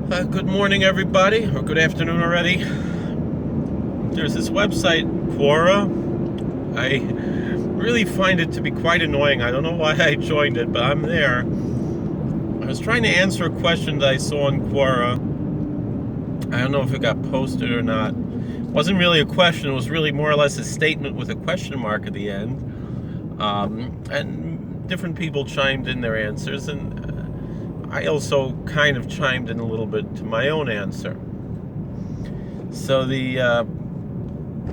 Good morning, everybody, or good afternoon already. There's this website, Quora. I really find it to be quite annoying. I don't know why I joined it, but I'm there. I was trying to answer a question that I saw on Quora. I don't know if it got posted or not. It wasn't really a question. It was really more or less a statement with a question mark at the end. And different people chimed in their answers, and I also kind of chimed in a little bit to my own answer. So the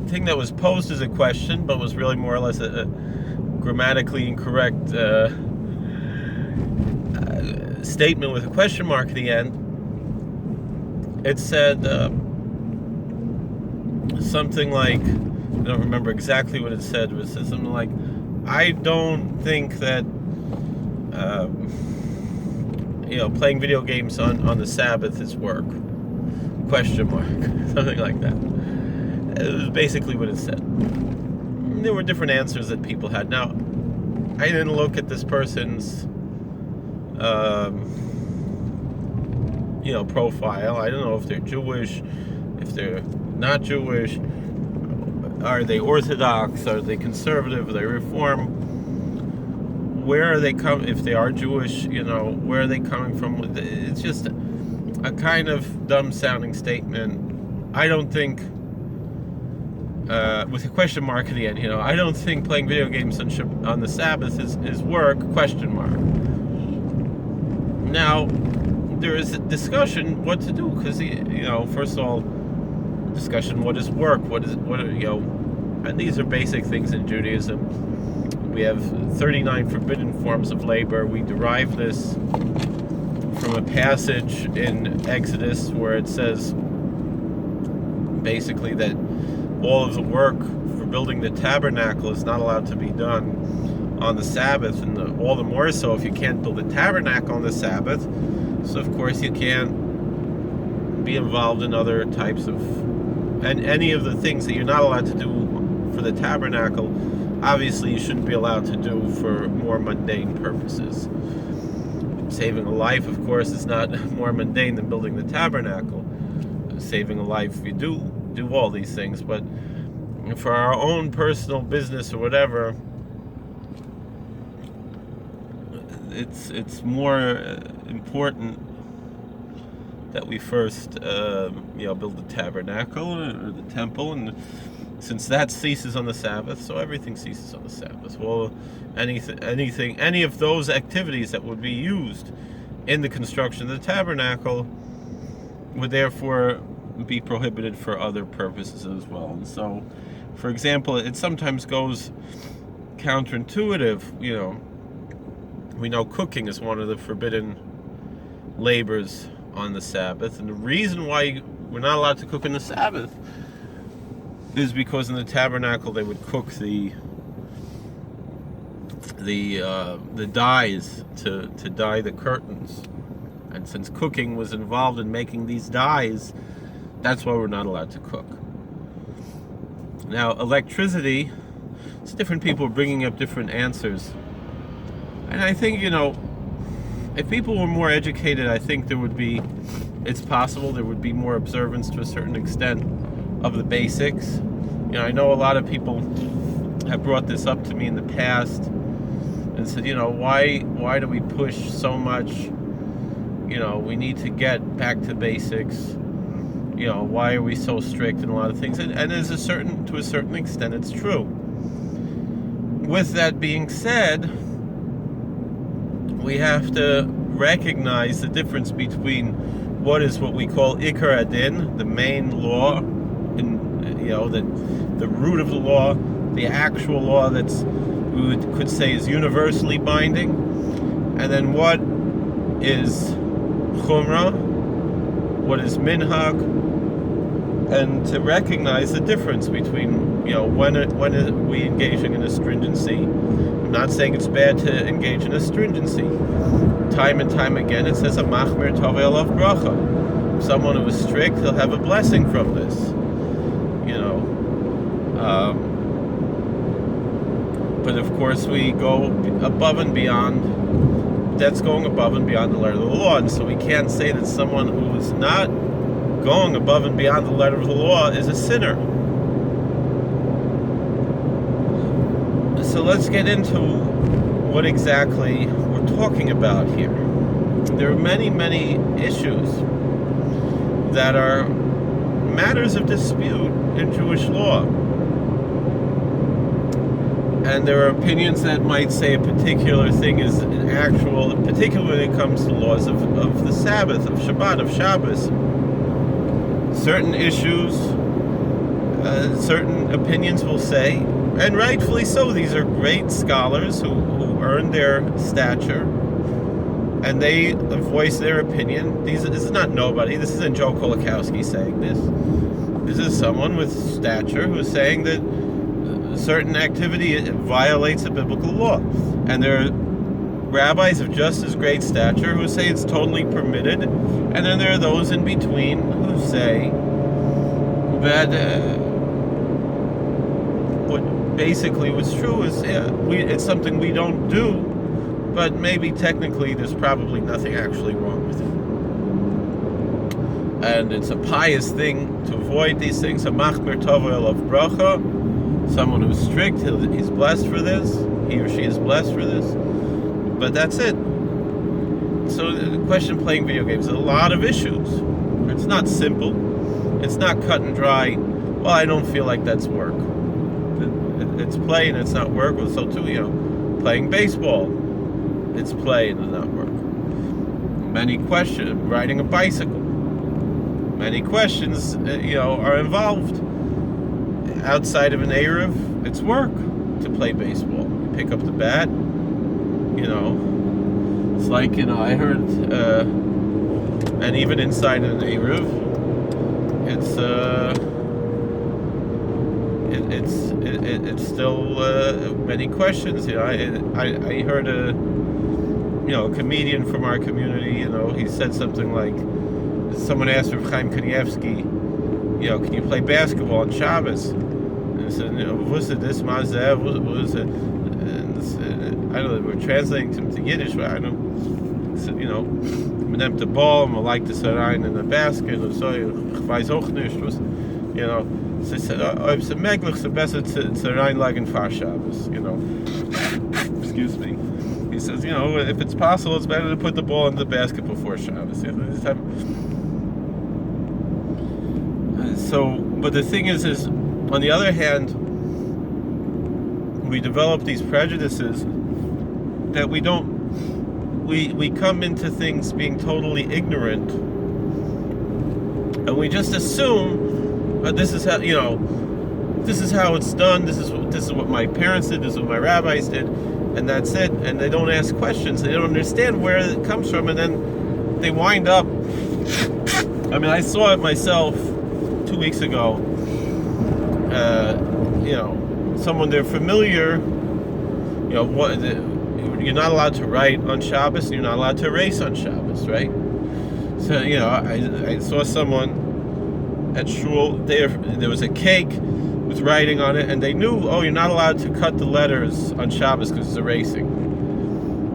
thing that was posed as a question, but was really more or less a grammatically incorrect statement with a question mark at the end, it said something like, I don't remember exactly what it said, but it said something like, I don't think that playing video games on the Sabbath is work, question mark, something like that. It was basically what it said. There were different answers that people had. Now, I didn't look at this person's profile. I don't know if they're Jewish, if they're not Jewish, are they Orthodox, are they conservative, are they Reform? Where are they coming? If they are Jewish, where are they coming from? It's just a kind of dumb-sounding statement. I don't think, with a question mark at the end, I don't think playing video games on the Sabbath is work, question mark. Now, there is a discussion what to do, because, first of all, discussion, what is work? And these are basic things in Judaism. We have 39 forbidden forms of labor. We derive this from a passage in Exodus where it says basically that all of the work for building the tabernacle is not allowed to be done on the Sabbath, and all the more so if you can't build a tabernacle on the Sabbath. So of course you can't be involved in other types of, and any of the things that you're not allowed to do for the tabernacle, obviously you shouldn't be allowed to do for more mundane purposes. Saving a life, of course, is not more mundane than building the tabernacle. Saving a life, you do all these things, but for our own personal business or whatever, it's more important that we first build the tabernacle or the temple, and since that ceases on the Sabbath, so everything ceases on the Sabbath. Well, any of those activities that would be used in the construction of the tabernacle would therefore be prohibited for other purposes as well. And so, for example, it sometimes goes counterintuitive. We know cooking is one of the forbidden labors on the Sabbath, and the reason why we're not allowed to cook on the Sabbath is because in the tabernacle they would cook the dyes to dye the curtains, and since cooking was involved in making these dyes, that's why we're not allowed to cook. Now, electricity, it's different people bringing up different answers, and I think if people were more educated, I think it's possible there would be more observance to a certain extent of the basics. I know a lot of people have brought this up to me in the past and said, why do we push so much? We need to get back to basics. Why are we so strict in a lot of things? And to a certain extent, it's true. With that being said, we have to recognize the difference between what we call Ikar Adin, the main law, the root of the law, the actual law we could say is universally binding, and then what is Chumrah, what is Minhag, and to recognize the difference between when are we engaging in a stringency. I'm not saying it's bad to engage in a stringency. Time and time again it says a machmir tovei alav bracha. Someone who is strict, he'll have a blessing from this. But of course we go above and beyond that's going above and beyond the letter of the law. And so we can't say that someone who is not going above and beyond the letter of the law is a sinner. So let's get into what exactly we're talking about here. There are many, many issues that are matters of dispute in Jewish law. And there are opinions that might say a particular thing is an actual, particularly when it comes to laws of the Sabbath, of Shabbat, of Shabbos. Certain issues, certain opinions will say, and rightfully so, these are great scholars who earn their stature, and they voice their opinion. This is not nobody. This isn't Joe Kolakowski saying this. This is someone with stature who's saying that certain activity violates a biblical law. And there are rabbis of just as great stature who say it's totally permitted. And then there are those in between who say that basically what's true is it's something we don't do, but maybe technically there's probably nothing actually wrong with it. And it's a pious thing to avoid these things. A machmir tovel of bracha, someone who's strict, he's blessed for this, he or she is blessed for this, but that's it. So the question playing video games, there's a lot of issues. It's not simple, it's not cut and dry. Well, I don't feel like that's work. It's play and it's not work. Well, so too, playing baseball, it's play and it's not work. Many questions, riding a bicycle, many questions, are involved. Outside of an Erev, it's work to play baseball. You pick up the bat, it's like, I heard, and even inside an Erev, it's still many questions. I heard a comedian from our community. He said something like, someone asked Rav Chaim Kanievsky, can you play basketball on Shabbos? And he said, what's it? This mazev? What is it? And I don't know. We're translating to Yiddish, but I don't. Said, man nimmt the ball, man like das rein in the basket, und so. Ich weiß auch nicht, was, Sie said, ob es möglich ist, besser zu reinlegen for Shabbos, Excuse me. He says, if it's possible, it's better to put the ball in the basket before Shabbos. So, but the thing is, on the other hand, we develop these prejudices that we come into things being totally ignorant, and we just assume this is how it's done. This is what my parents did. This is what my rabbis did, and that's it. And they don't ask questions. They don't understand where it comes from, and then they wind up. I saw it myself 2 weeks ago. Someone they're familiar. You're not allowed to write on Shabbos. And you're not allowed to erase on Shabbos, right? So I saw someone at shul, there was a cake with writing on it, and they knew, you're not allowed to cut the letters on Shabbos because it's erasing.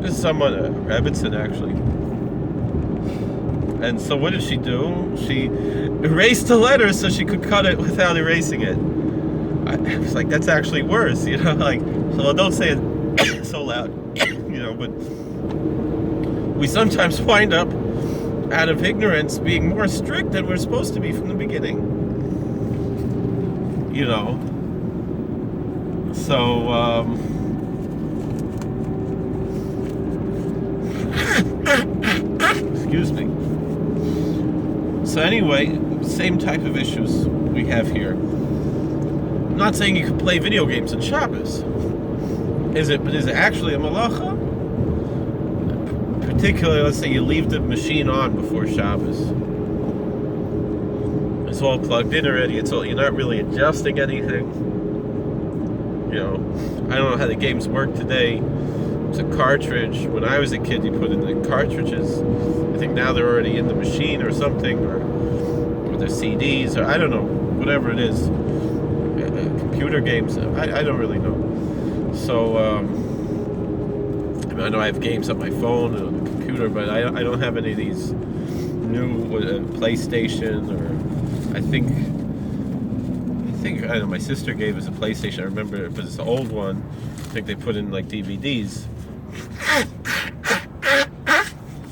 This is someone, Rebbitzin actually. And so what did she do? She erased the letters so she could cut it without erasing it. I was like, that's actually worse, so don't say it so loud, but we sometimes wind up out of ignorance being more strict than we're supposed to be from the beginning. So excuse me. So anyway, same type of issues we have here. I'm not saying you can play video games on Shabbos. Is it actually a malacha? Particularly, let's say you leave the machine on before Shabbos. It's all plugged in already. You're not really adjusting anything. I don't know how the games work today. It's a cartridge. When I was a kid, you put in the cartridges. I think now they're already in the machine or something, or they're CDs, or I don't know, whatever it is. Computer games. I don't really know. So I know I have games on my phone and on the computer, but I don't have any of these new PlayStation, or I think I know my sister gave us a PlayStation. I remember it was an old one. I think they put in like DVDs.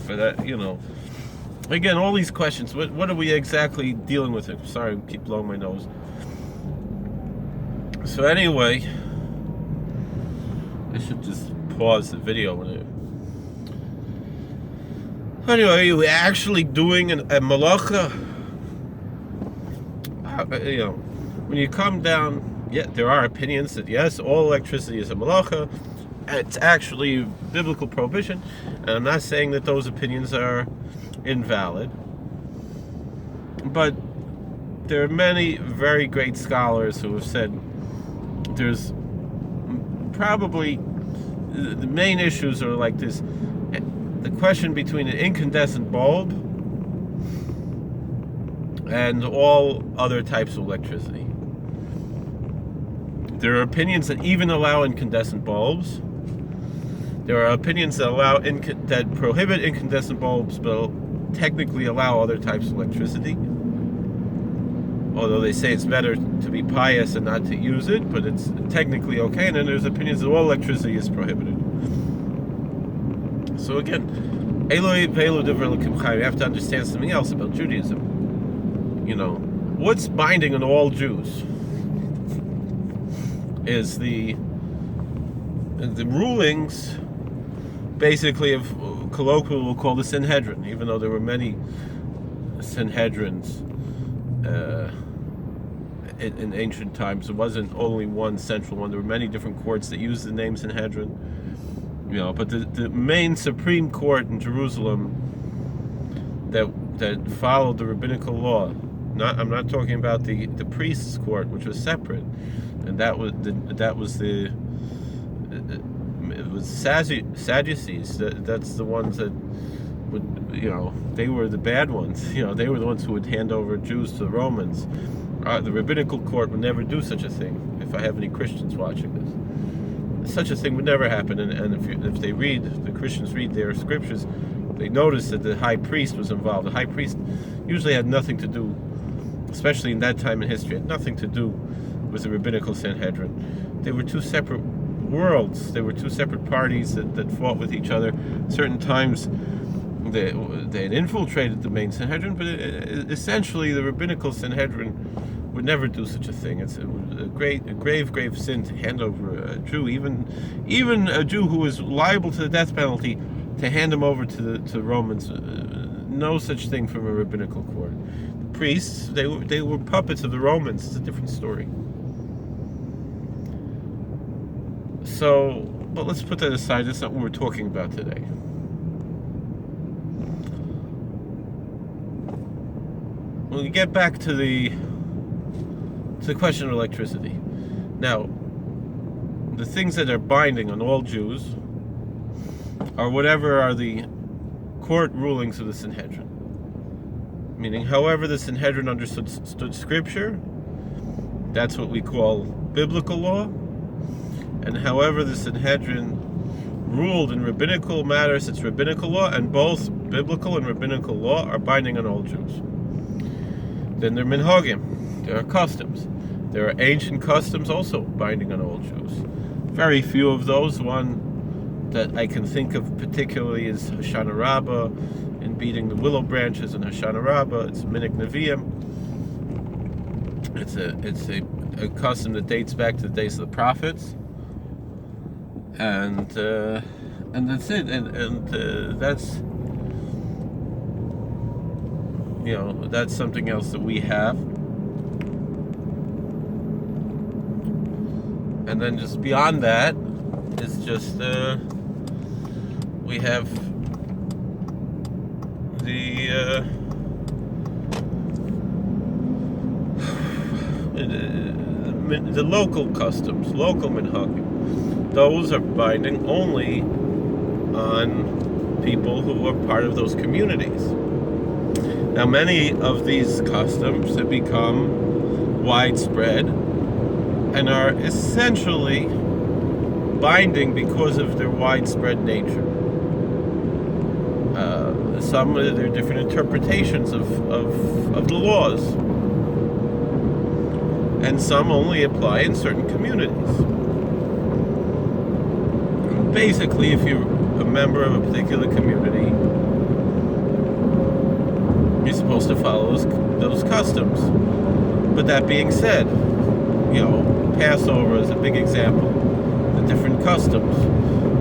But again, all these questions. What are we exactly dealing with? Sorry, I keep blowing my nose. So anyway, I should just pause the video when Anyway, are you actually doing a malacha? When you come down, there are opinions that yes, all electricity is a malacha. It's actually biblical prohibition, and I'm not saying that those opinions are invalid. But there are many very great scholars who have said there's probably the main issues are like this: the question between an incandescent bulb and all other types of electricity. There are opinions that even allow incandescent bulbs. There are opinions that that prohibit incandescent bulbs, but technically allow other types of electricity. Although they say it's better to be pious and not to use it, but it's technically okay. And then there's opinions that all electricity is prohibited. So again, you have to understand something else about Judaism. What's binding on all Jews is the rulings, basically, of colloquially we'll call the Sanhedrin, even though there were many Sanhedrins in ancient times. There wasn't only one central one. There were many different courts that used the name Sanhedrin. But the main Supreme Court in Jerusalem that followed the rabbinical law. I'm not talking about the priest's court, which was separate, and it was Sadducees. That's the ones that would, they were the bad ones. They were the ones who would hand over Jews to the Romans. The rabbinical court would never do such a thing. If I have any Christians watching this, such a thing would never happen. And if the Christians read their scriptures, they notice that the high priest was involved. The high priest usually had nothing to do, especially in that time in history, had nothing to do with the rabbinical Sanhedrin. They were two separate worlds. They were two separate parties that fought with each other. Certain times they had infiltrated the main Sanhedrin, but essentially the rabbinical Sanhedrin would never do such a thing. It's a grave sin to hand over a Jew, even a Jew who was liable to the death penalty, to hand him over to the Romans. No such thing from a rabbinical court. The priests, they were puppets of the Romans. It's a different story. So, but let's put that aside. That's not what we're talking about today. When we get back to the question of electricity. Now, the things that are binding on all Jews are whatever are the court rulings of the Sanhedrin. Meaning, however the Sanhedrin understood Scripture, that's what we call biblical law. And however the Sanhedrin ruled in rabbinical matters, it's rabbinical law, and both biblical and rabbinical law are binding on all Jews. Then there are minhagim, there are customs. There are ancient customs also binding on all Jews. Very few of those. One that I can think of particularly is Hoshana Rabbah, in beating the willow branches in Hoshana Rabbah. It's Minik Nevi'im. It's a custom that dates back to the days of the prophets. And that's it. And that's that's something else that we have. And then just beyond that, it's just we have the local customs, local minhagim. Those are binding only on people who are part of those communities. Now, many of these customs have become widespread and are essentially binding because of their widespread nature. Some there are different interpretations of the laws, and some only apply in certain communities. Basically, if you're a member of a particular community, you're supposed to follow those customs. But that being said, Passover is a big example. The different customs.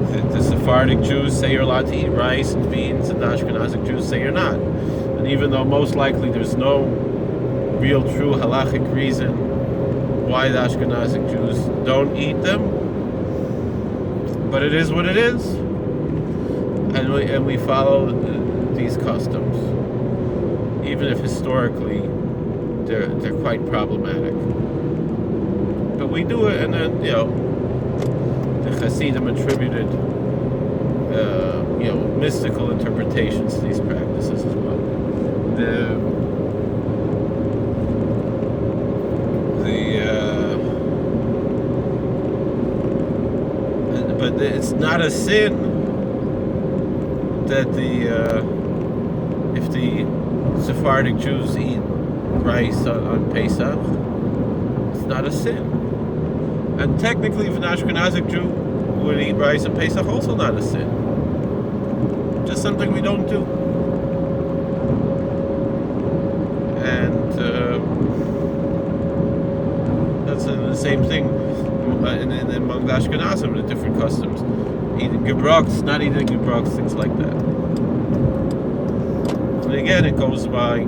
The Sephardic Jews say you're allowed to eat rice and beans, and the Ashkenazic Jews say you're not. And even though most likely there's no real true halachic reason why the Ashkenazic Jews don't eat them, but it is what it is, and we follow these customs, even if historically they're quite problematic. But we do it, and then the Hasidim attributed mystical interpretations to these practices as well. But it's not a sin that if the Sephardic Jews eat rice on Pesach, it's not a sin. And technically, if an Ashkenazic Jew would eat rice on Pesach, also not a sin. Just something we don't do. And that's the same thing among the Ashkenazim, the different customs. Eating gebroks, not eating gebroks, things like that. And again, it goes by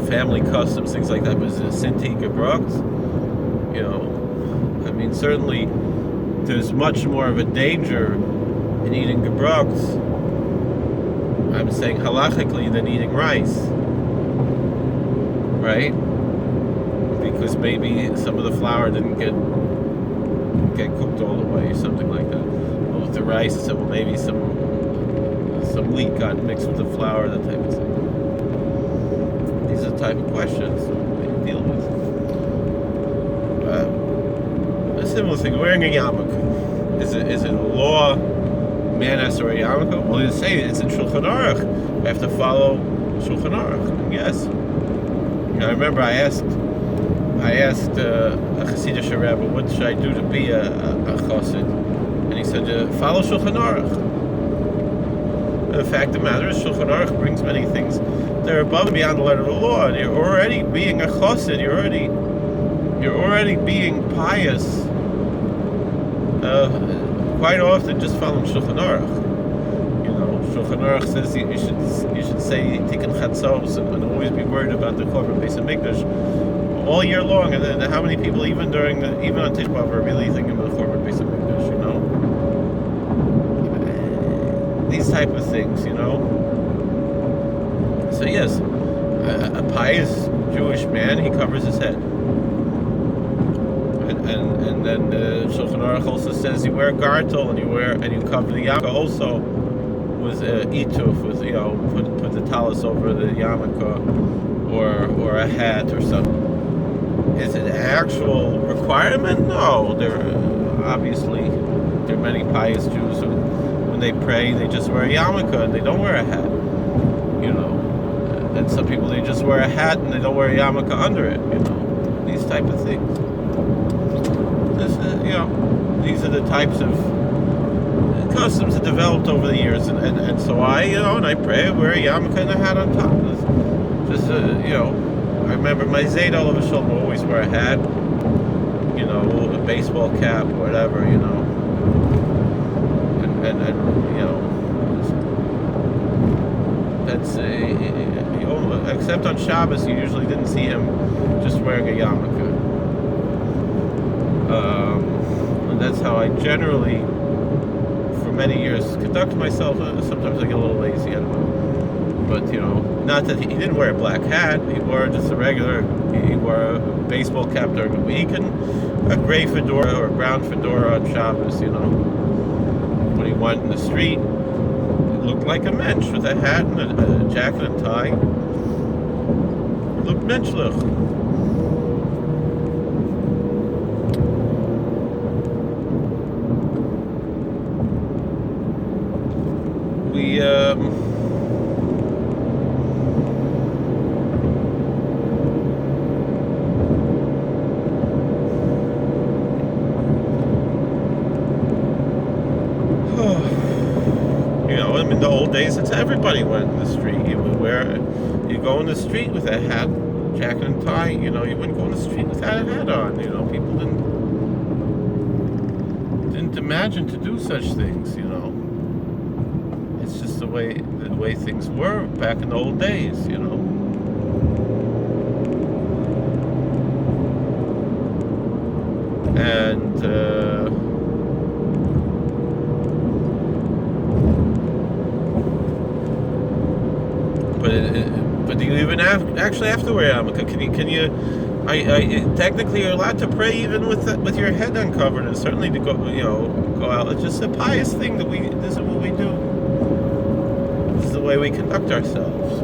family customs, things like that. But is it a sin to eat gebroks? Certainly there's much more of a danger in eating gebroks, I'm saying halachically, than eating rice, right? Because maybe some of the flour didn't get cooked all the way, or something like that. Or with the rice, so maybe some wheat got mixed with the flour, that type of thing. These are the type of questions we deal with. A similar thing, wearing a yarmulke. Is it a law? Man has to wear a yarmulke? Well, you say it's in Shulchan Aruch. I have to follow Shulchan Aruch. Yes. I remember I asked a Hasidic rabbi, what should I do to be a chassid? And he said, follow Shulchan Aruch. The fact of the matter is, Shulchan Aruch brings many things that are above and beyond the letter of the law. And you're already being a chassid. You're already being pious. Quite often, just following Shulchan Aruch. Shulchan Aruch says you should say Tikkun Chatzos and always be worried about the Korban Beis Hamikdash all year long. And then how many people, even on Tisha B'Av, are really thinking about the Korban Beis Hamikdash? These type of things, So yes, a pious Jewish man, he covers his head. And then Shulchan Aruch also says you wear a gartel and you cover the yarmulke also with ituf, with put the talis over the yarmulke or a hat or something. Is it an actual requirement? No. There are many pious Jews who, when they pray, they just wear a yarmulke and they don't wear a hat. And some people, they just wear a hat and they don't wear a yarmulke under it. These type of things. These are the types of customs that developed over the years, and so I pray, I wear a yarmulke and a hat on top. I remember my Zayd all of a sudden will always wear a hat, a baseball cap or whatever, and that's except on Shabbos, you usually didn't see him just wearing a yarmulke. And that's how I generally, for many years, conduct myself. Sometimes I get a little lazy, I don't know. But, not that he didn't wear a black hat. He wore just a regular, he wore a baseball cap during the week and a gray fedora or a brown fedora on Shabbos, When he went in the street, it looked like a mensch with a hat and a jacket and tie. It looked menschlich. we in the old days, it's everybody went in the street. You go in the street with a hat, jacket and tie. You wouldn't go in the street without a hat on. People didn't imagine to do such things. It's just the way things were back in the old days. And but do you even actually have to wear a yarmulke? Can you? Technically, you're allowed to pray even with your head uncovered, and certainly to go out. It's just a pious thing that this is what we do. This is the way we conduct ourselves.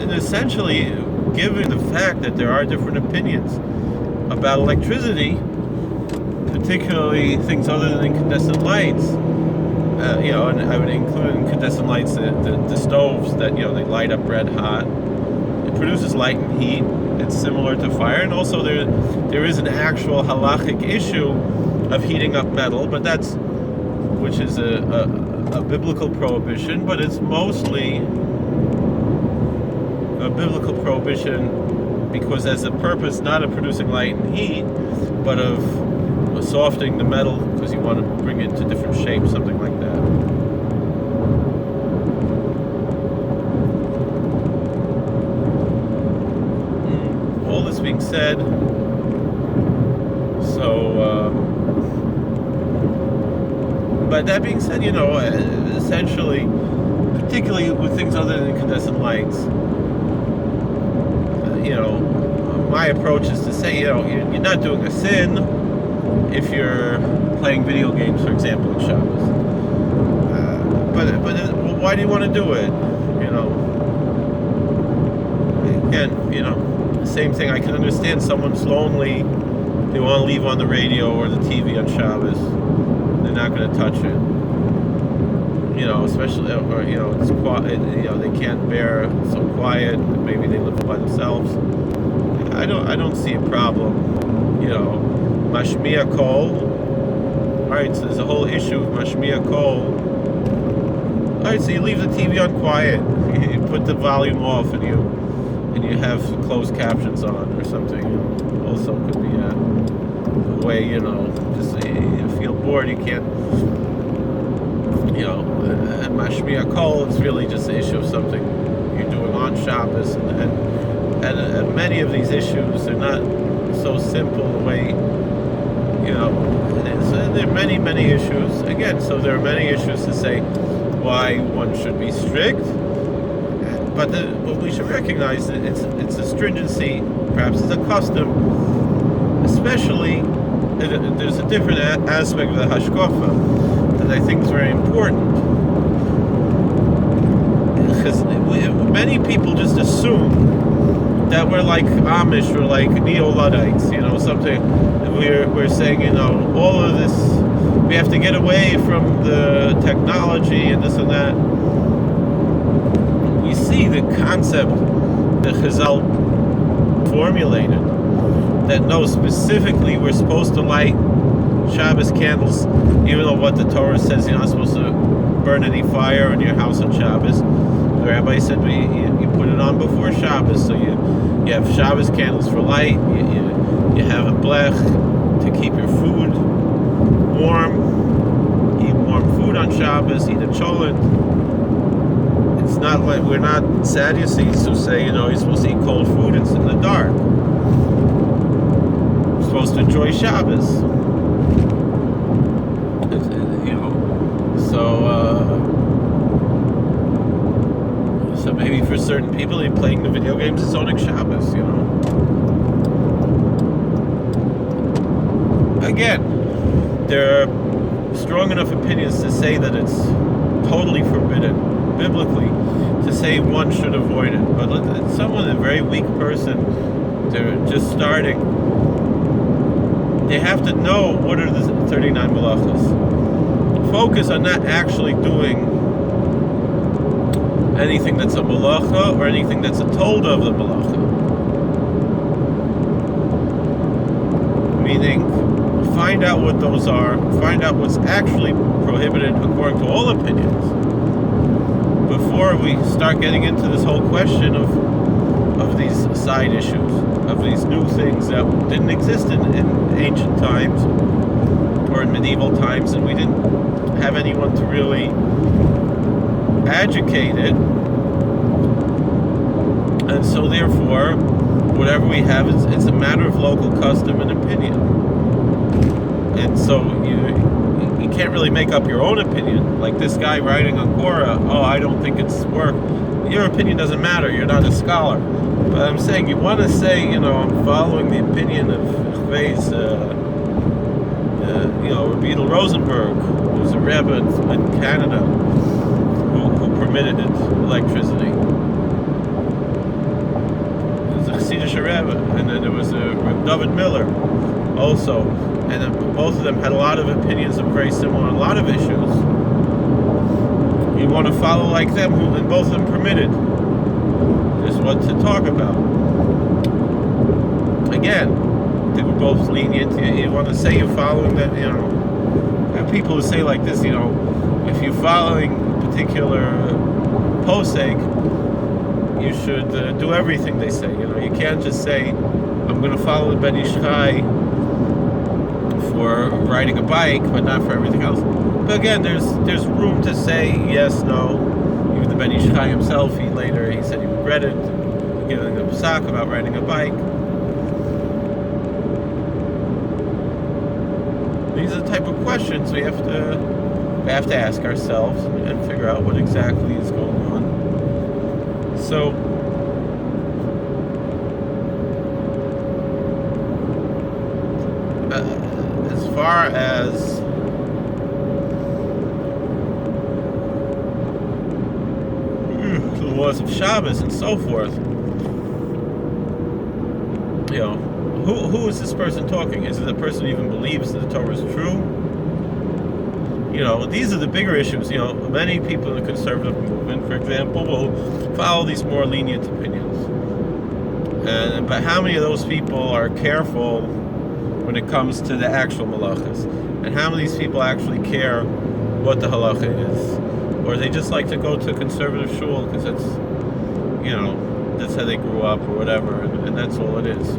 And essentially, given the fact that there are different opinions about electricity, particularly things other than incandescent lights, and I would include in incandescent lights the stoves that they light up red hot. It produces light and heat. It's similar to fire, and also there is an actual halachic issue of heating up metal, but which is a biblical prohibition, but it's mostly a biblical prohibition because has a purpose not of producing light and heat, but of softening the metal because you want to bring it to different shapes, something like that. All this being said, but that being said, essentially, particularly with things other than incandescent lights, my approach is to say, you're not doing a sin if you're playing video games, for example, in Shabbos. But why do you want to do it? Again, same thing. I can understand someone's lonely. They want to leave on the radio or the TV on Shabbos. They're not going to touch it. Especially, or it's quiet. They can't bear so quiet. Maybe they live by themselves. I don't see a problem. Mashmiya kol. Alright, so there's a whole issue of Mashmiya kol. Alright, so you leave the TV on quiet. You put the volume off and you have closed captions on or something. Also could be a way, just you feel bored, you can't, and Mashmiya kol, it's really just the issue of something you're doing on Shabbos, and many of these issues, they're not so simple the way, there are many, many issues. Again, so there are many issues to say why one should be strict, but what we should recognize that it's a stringency, perhaps it's a custom, especially, there's a different aspect of the hashkafa that I think is very important. Because many people just assume that we're like Amish, we're like Neo-Luddites, something we're saying, all of this, we have to get away from the technology and this and that. We see the concept that Chazal formulated, that no, specifically we're supposed to light Shabbos candles, even though what the Torah says you're not supposed to burn any fire in your house on Shabbos. The rabbi said you put it on before Shabbos, so you have Shabbos candles for light, you have a blech to keep your food warm, eat warm food on Shabbos, eat a cholent. It's not like, we're not Sadducees who say, you're supposed to eat cold food in the dark. You're supposed to enjoy Shabbos. So maybe for certain people, playing the video games is owning Shabbos, Again, there are strong enough opinions to say that it's totally forbidden, biblically, to say one should avoid it. But someone, a very weak person, they're just starting, they have to know what are the 39 malachas. Focus on not actually doing anything that's a malacha or anything that's a told of the malacha. Meaning, find out what those are, find out what's actually prohibited according to all opinions, before we start getting into this whole question of these side issues, of these new things that didn't exist in ancient times or in medieval times, and we didn't have anyone to really educate it. And so therefore, whatever we have, it's a matter of local custom and opinion. And so you can't really make up your own opinion. Like this guy writing on Quora, oh, I don't think it's work. Your opinion doesn't matter. You're not a scholar. But I'm saying you want to say, I'm following the opinion of Rabbi Rosenberg, who's a rabbi in Canada, who permitted electricity. Rabbi, and then there was David Miller also, and then both of them had a lot of opinions that were very similar on a lot of issues. You want to follow like them, and both of them permitted. There's what to talk about. Again, they were both lenient. You want to say you're following them, there are people who say like this, if you're following a particular posek, you should do everything they say. You can't just say, I'm going to follow the Ben Ish Chai for riding a bike, but not for everything else. But again, there's room to say yes, no. Even the Ben Ish Chai himself, he said he regretted giving a psak about riding a bike. These are the type of questions we have to ask ourselves and figure out what exactly is going on. So, as far as the laws of Shabbos and so forth, who is this person talking? Is it a person who even believes that the Torah is true? These are the bigger issues. Many people in the conservative movement, for example, will follow these more lenient opinions. But how many of those people are careful when it comes to the actual malachas? And how many of these people actually care what the halacha is? Or they just like to go to a conservative shul because that's how they grew up or whatever, and that's all it is.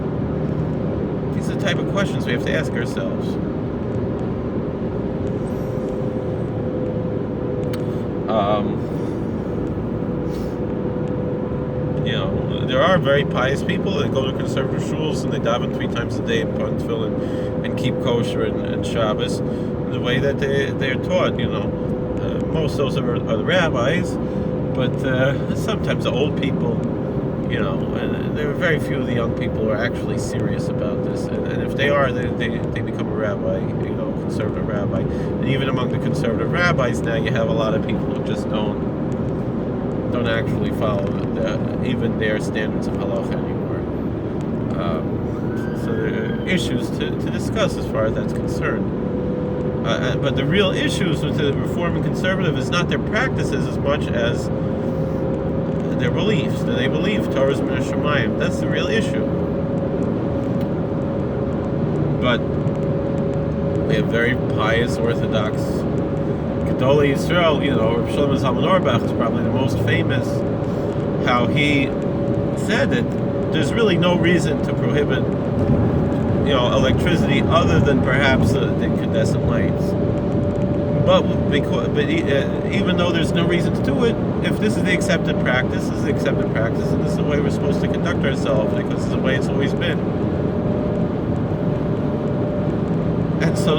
These are the type of questions we have to ask ourselves. There are very pious people that go to conservative shuls and they daven 3 times a day and put on tefillin and keep kosher and Shabbos the way that they're taught. Most of those are the rabbis, but sometimes the old people, and there are very few of the young people who are actually serious about this. And if they are, they become a rabbi, conservative rabbi. And even among the conservative rabbis now, you have a lot of people who just don't actually follow even their standards of halacha anymore. So there are issues to discuss as far as that's concerned. But the real issues with the Reform and Conservative is not their practices as much as their beliefs. Do they believe Torah's min hashamayim? That's the real issue. But we have very pious Orthodox Gedolei Yisrael, Rav Shlomo Zalman Auerbach is probably the most famous, how he said that there's really no reason to prohibit, electricity other than perhaps the incandescent lights. But even though there's no reason to do it, if this is the accepted practice, and this is the way we're supposed to conduct ourselves, because this is the way it's always been. And so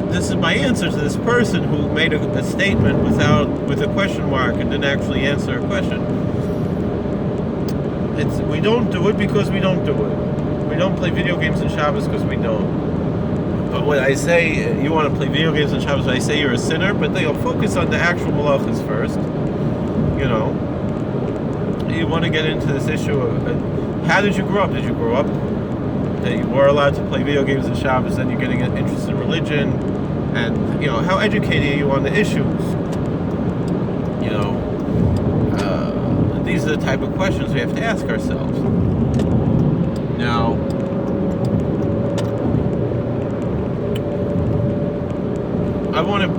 this is my answer to this person who made a statement with a question mark and didn't actually answer a question. We don't do it because we don't do it. We don't play video games on Shabbos because we don't. But when I say you want to play video games on Shabbos, I say you're a sinner, but they'll focus on the actual malachas first. You want to get into this issue of how did you grow up? Did you grow up that you were allowed to play video games on Shabbos, then you're getting an interest in religion, and how educated are you on the issues? These are the type of questions we have to ask ourselves. Now, I want to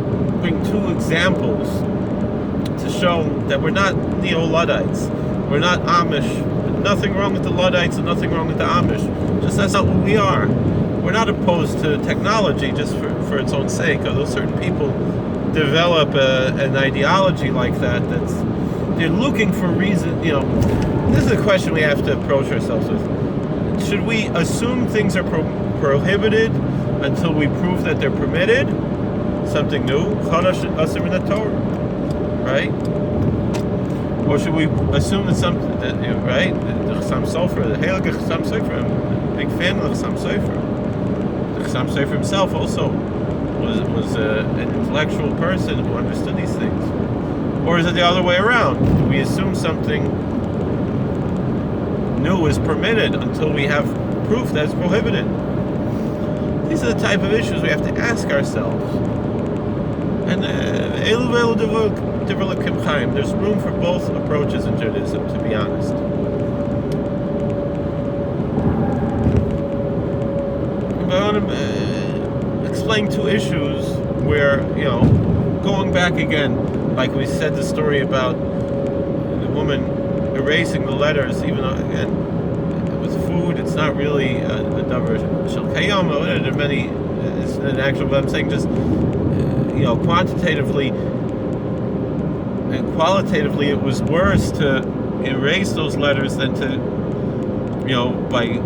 bring two examples to show that we're not Neo-Luddites. We're not Amish. Nothing wrong with the Luddites and nothing wrong with the Amish. Just that's not what we are. We're not opposed to technology just for its own sake. Although certain people develop an ideology like that, they're looking for reason. This is a question we have to approach ourselves with. Should we assume things are prohibited until we prove that they're permitted? Something new, right? Or should we assume that something right? The Chassam Sofer, the Heilige Chassam Sofer, I'm a big fan of the Chassam Sofer. The Chassam Sofer himself also was an intellectual person who understood these things. Or is it the other way around? Do we assume something new is permitted until we have proof that it's prohibited? These are the type of issues we have to ask ourselves. And there's room for both approaches in Judaism, to be honest. But I want to explain two issues where, going back again, like we said the story about the woman erasing the letters, even though, again, with food, it's not really a davar shel kayam. There are many, it's an actual, but I'm saying just, quantitatively and qualitatively, it was worse to erase those letters than to, by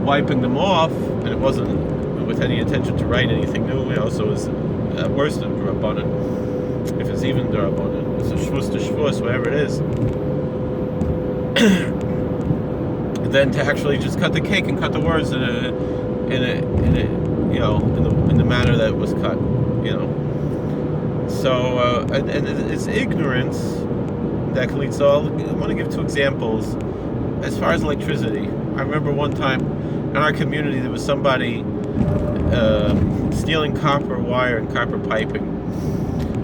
wiping them off, and it wasn't with any intention to write anything new, so it's worse than Rabbanan. If it's even the Rabbanan, it's a shvus to shvus, whatever it is. Then to actually just cut the cake and cut the words in the manner that it was cut, So and it's ignorance that can lead. So I want to give two examples. As far as electricity, I remember one time in our community there was somebody stealing copper wire and copper piping.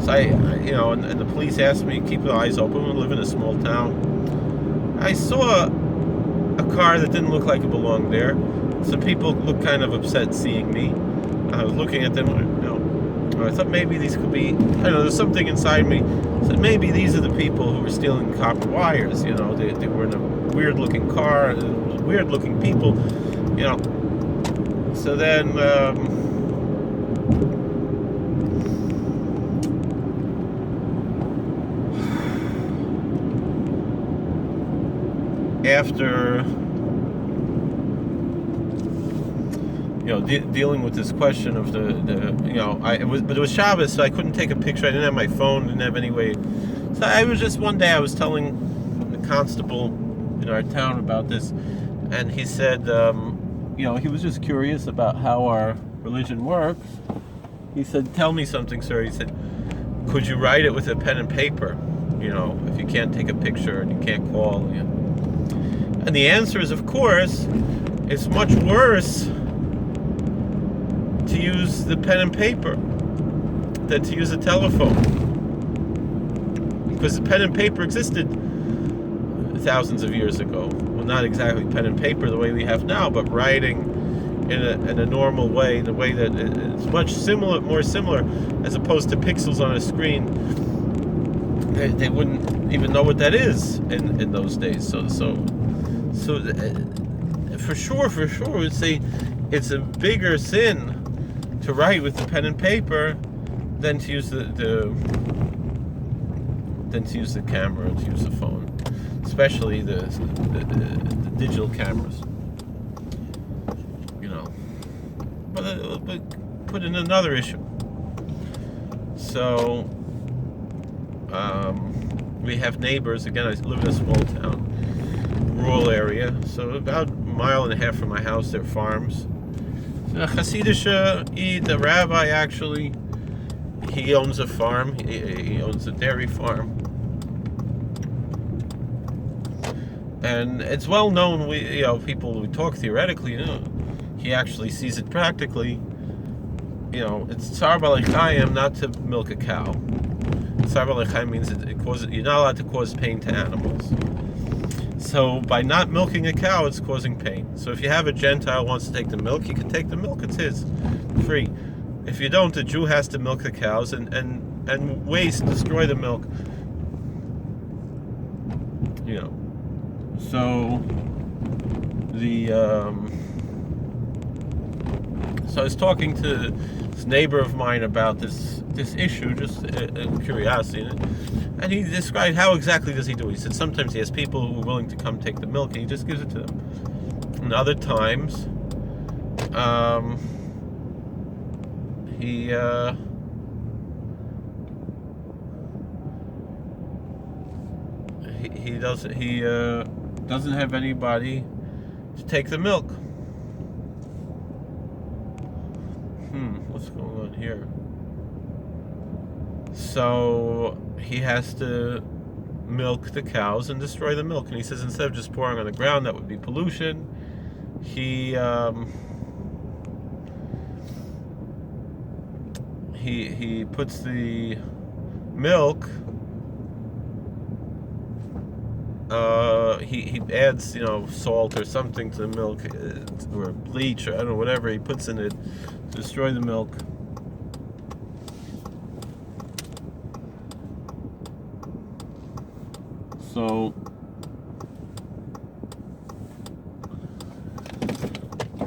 So and the police asked me to keep the eyes open. We live in a small town. I saw a car that didn't look like it belonged there. Some people looked kind of upset seeing me. I was looking at them. I thought maybe these could be. There's something inside me said maybe these are the people who were stealing copper wires. They were in a weird-looking car. Weird-looking people. So then. After dealing with this question of but it was Shabbos, so I couldn't take a picture. I didn't have my phone, didn't have any way. So I was just one day I was telling the constable in our town about this, and he said, he was just curious about how our religion works. He said, "Tell me something, sir." He said, "Could you write it with a pen and paper? If you can't take a picture and you can't call." And the answer is, of course, it's much worse to use the pen and paper than to use a telephone. Because the pen and paper existed thousands of years ago. Well, not exactly pen and paper the way we have now, but writing in a normal way, in a way that it's much more similar, as opposed to pixels on a screen. They wouldn't even know what that is in those days. So for sure, we'd say it's a bigger sin to write with the pen and paper than to use the camera, to use the phone, especially the digital cameras. But put in another issue. So we have neighbors. Again, I live in a small town. Rural area, so about a mile and a half from my house there are farms. The rabbi actually, he owns a farm. He owns a dairy farm, and it's well known. People we talk theoretically. he actually sees it practically. It's tsar b'alechaim not to milk a cow. Tsar b'alechaim means it causes, you're not allowed to cause pain to animals. So by not milking a cow, it's causing pain. So if you have a Gentile who wants to take the milk, he can take the milk. It's his, free. If you don't, the Jew has to milk the cows and waste, destroy the milk. So so I was talking to this neighbor of mine about this issue, just curiosity, and he described how exactly does he do it. He said sometimes he has people who are willing to come take the milk, and he just gives it to them. And other times, he doesn't have anybody to take the milk. What's going on here? So he has to milk the cows and destroy the milk. And he says instead of just pouring on the ground, that would be pollution. He puts the milk. He adds, salt or something to the milk, or bleach, or I don't know, whatever he puts in it to destroy the milk.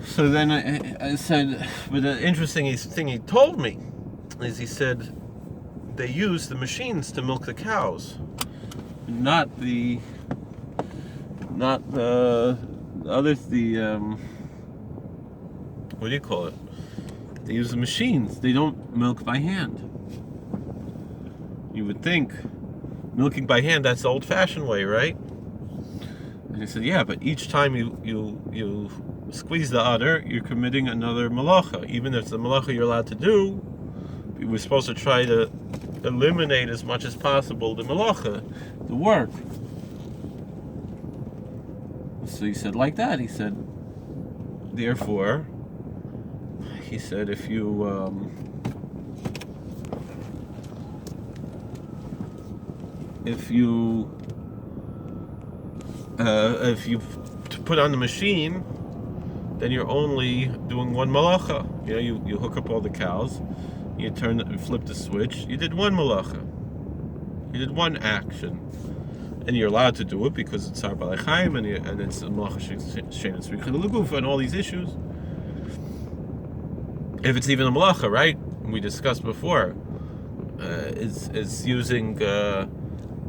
So then I said, but the interesting thing he told me is he said they use the machines to milk the cows, not the what do you call it? They use the machines. They don't milk by hand. You would think milking by hand, that's the old-fashioned way, right? And he said, yeah, but each time you squeeze the udder, you're committing another malacha. Even if it's the malacha you're allowed to do, we're supposed to try to eliminate as much as possible the malacha, the work. So he said like that. He said, therefore, he said if you put on the machine, then you're only doing one malacha. You hook up all the cows, you flip the switch, you did one malacha. You did one action. And you're allowed to do it because it's Sar Balechaim and it's Malacha Shein Tzricha L'Guf and all these issues. If it's even a malacha, right? We discussed before, is using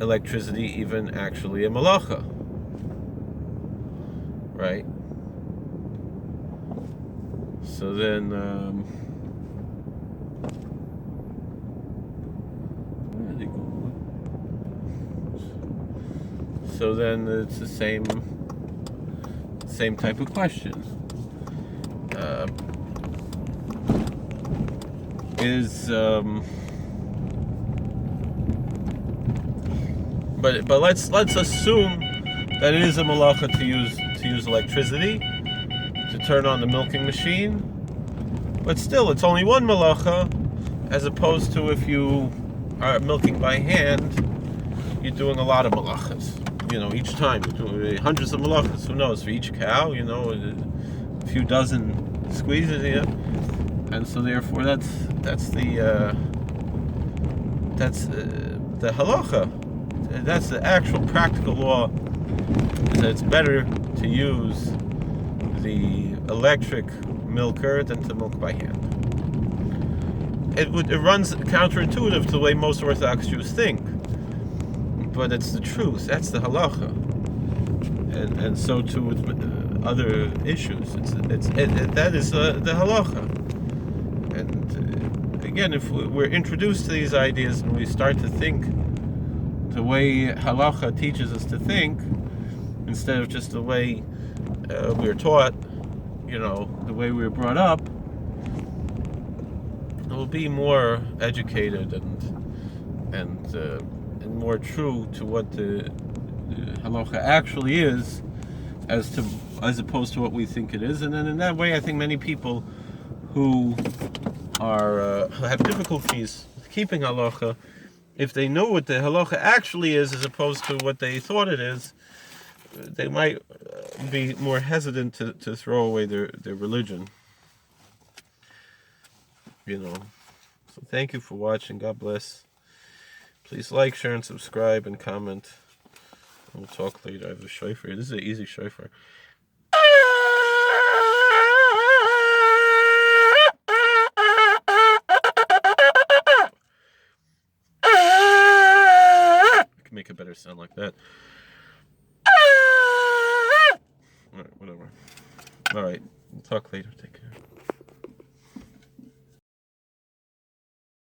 electricity even actually a malacha, right? So then, where are they going? So then it's the same type of question. But let's assume that it is a malacha to use electricity to turn on the milking machine. But still, it's only one malacha, as opposed to if you are milking by hand, you're doing a lot of malachas. Each time you're doing hundreds of malachas. Who knows? For each cow, a few dozen squeezes here, and so therefore that's the halacha. That's the actual practical law. Is that it's better to use the electric milker than to milk by hand. It runs counterintuitive to the way most Orthodox Jews think. But it's the truth. That's the halacha, and so too with other issues. That is the halacha. And again, if we're introduced to these ideas and we start to think the way halacha teaches us to think, instead of just the way we're taught, the way we were brought up, we'll be more educated and more true to what the halacha actually is, as to as opposed to what we think it is. And then in that way, I think many people who have difficulties with keeping halacha, if they know what the halacha actually is as opposed to what they thought it is, they might be more hesitant to throw away their religion. So thank you for watching. God bless. Please like, share, and subscribe, and comment. We'll talk later. I have a shofar. This is an easy shofar. I can make a better sound like that. Alright, whatever. Alright, we'll talk later. Take care.